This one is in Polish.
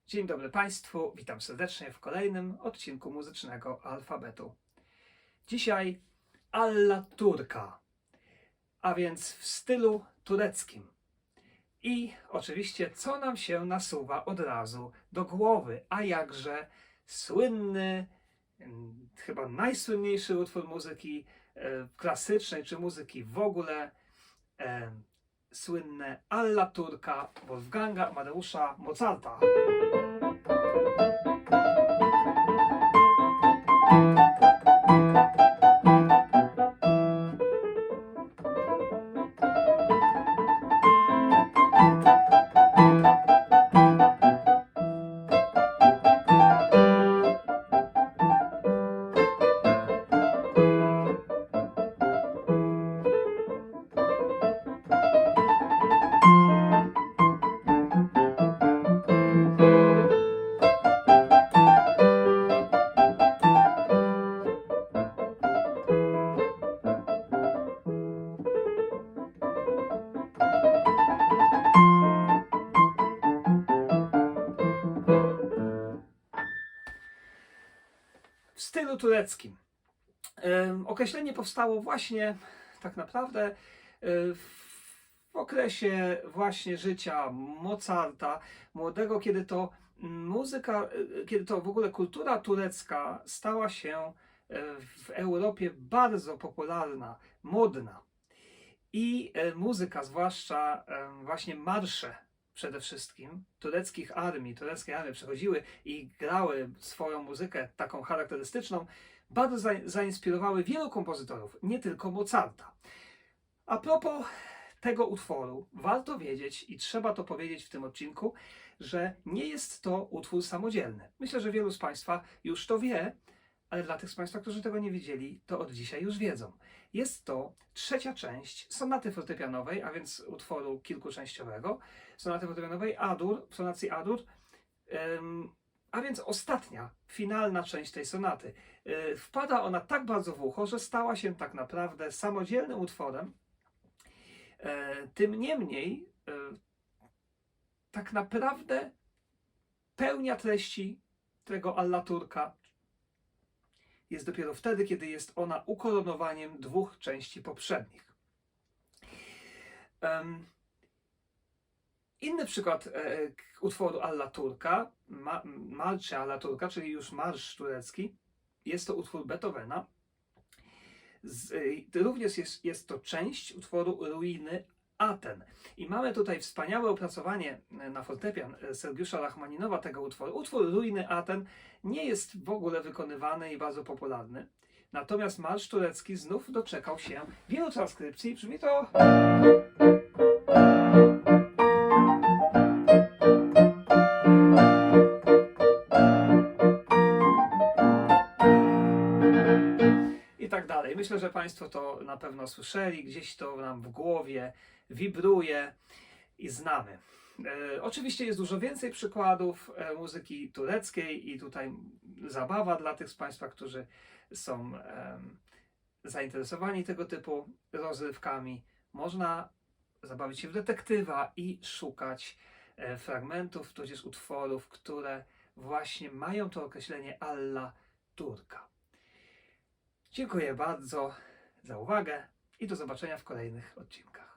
Dzień dobry Państwu, witam serdecznie w kolejnym odcinku muzycznego alfabetu. Dzisiaj alla turca, a więc w stylu tureckim. I oczywiście co nam się nasuwa od razu do głowy, a jakże słynny, chyba najsłynniejszy utwór muzyki klasycznej czy muzyki w ogóle, słynne alla turca Wolfganga Amadeusza Mozarta. W stylu tureckim. Określenie powstało właśnie tak naprawdę w okresie właśnie życia Mozarta, młodego, kiedy to muzyka, kiedy to w ogóle kultura turecka stała się w Europie bardzo popularna, modna. I muzyka, zwłaszcza właśnie marsze przede wszystkim tureckich armii, tureckie armie przechodziły i grały swoją muzykę taką charakterystyczną, bardzo zainspirowały wielu kompozytorów, nie tylko Mozarta. A propos tego utworu, warto wiedzieć i trzeba to powiedzieć w tym odcinku, że nie jest to utwór samodzielny. Myślę, że wielu z Państwa już to wie, ale dla tych z Państwa, którzy tego nie wiedzieli, to od dzisiaj już wiedzą. Jest to trzecia część sonaty fortepianowej, a więc utworu kilkuczęściowego, sonaty fortepianowej A-dur, w sonacji A-dur, a więc ostatnia, finalna część tej sonaty. Wpada ona tak bardzo w ucho, że stała się tak naprawdę samodzielnym utworem. Tym niemniej, tak naprawdę pełnia treści tego alla turca jest dopiero wtedy, kiedy jest ona ukoronowaniem dwóch części poprzednich. Inny przykład utworu alla turca, Marsze alla turca, czyli już marsz turecki, jest to utwór Beethovena. Również jest to część utworu Ruiny Aten. I mamy tutaj wspaniałe opracowanie na fortepian Sergiusza Rachmaninowa tego utworu. Utwór Ruiny Aten nie jest w ogóle wykonywany i bardzo popularny. Natomiast marsz turecki znów doczekał się wielu transkrypcji. Brzmi to... I tak dalej. Myślę, że Państwo to na pewno słyszeli, gdzieś to nam w głowie wibruje i znamy. Oczywiście jest dużo więcej przykładów muzyki tureckiej i tutaj zabawa dla tych z Państwa, którzy są zainteresowani tego typu rozrywkami. Można zabawić się w detektywa i szukać fragmentów, tudzież utworów, które właśnie mają to określenie alla turca. Dziękuję bardzo za uwagę i do zobaczenia w kolejnych odcinkach.